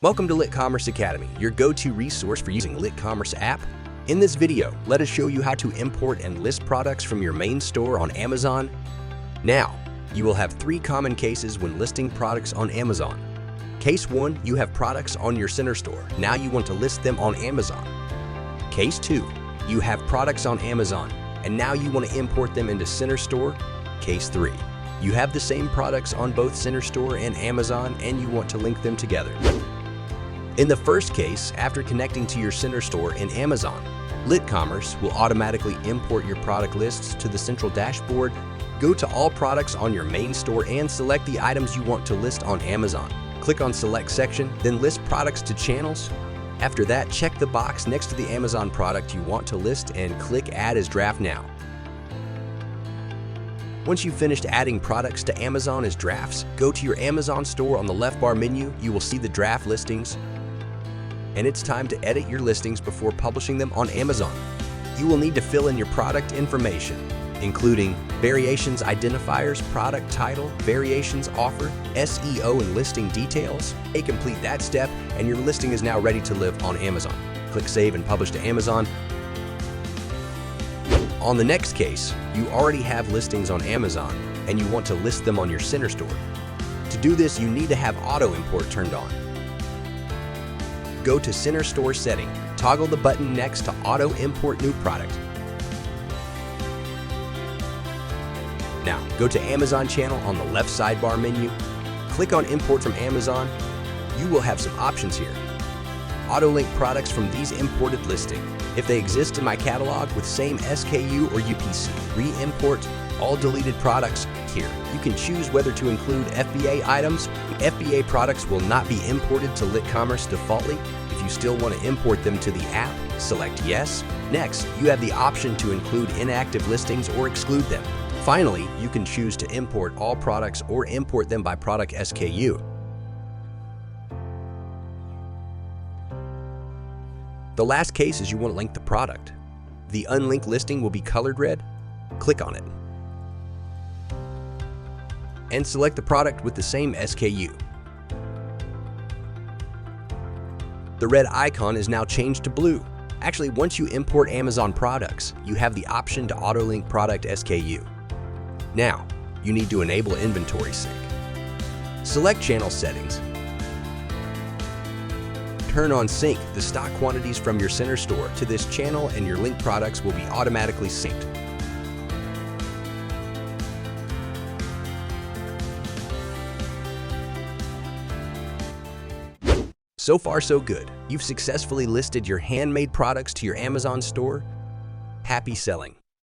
Welcome to LitCommerce Academy, your go-to resource for using LitCommerce app. In this video, let us show you how to import and list products from your main store on Amazon. Now, you will have 3 common cases when listing products on Amazon. Case 1, you have products on your center store. Now you want to list them on Amazon. Case 2, you have products on Amazon, and now you want to import them into center store. Case 3, you have the same products on both center store and Amazon, and you want to link them together. In the first case, after connecting to your center store in Amazon, LitCommerce will automatically import your product lists to the central dashboard. Go to all products on your main store and select the items you want to list on Amazon. Click on Select section, then list products to channels. After that, check the box next to the Amazon product you want to list and click Add as Draft Now. Once you've finished adding products to Amazon as drafts, go to your Amazon store. On the left bar menu, you will see the draft listings. And it's time to edit your listings before publishing them on Amazon. You will need to fill in your product information, including variations identifiers, product title, variations offer, SEO, and listing details. Complete that step, and your listing is now ready to live on Amazon. Click Save and Publish to Amazon. On the next case, you already have listings on Amazon, and you want to list them on your center store. To do this, you need to have Auto Import turned on. Go to Center Store Setting, toggle the button next to Auto Import New Product. Now, go to Amazon Channel on the left sidebar menu. Click on Import from Amazon. You will have some options here. Auto-link products from these imported listings. If they exist in my catalog with same SKU or UPC, re-import all deleted products here. You can choose whether to include FBA items. FBA products will not be imported to LitCommerce defaultly. If you still want to import them to the app, select Yes. Next, you have the option to include inactive listings or exclude them. Finally, you can choose to import all products or import them by product SKU. The last case is you want to link the product. The unlinked listing will be colored red. Click on it and select the product with the same SKU. The red icon is now changed to blue. Actually, once you import Amazon products, you have the option to auto-link product SKU. Now, you need to enable inventory sync. Select channel settings. Turn on sync the stock quantities from your center store to this channel, and your linked products will be automatically synced. So far, so good. You've successfully listed your handmade products to your Amazon store. Happy selling!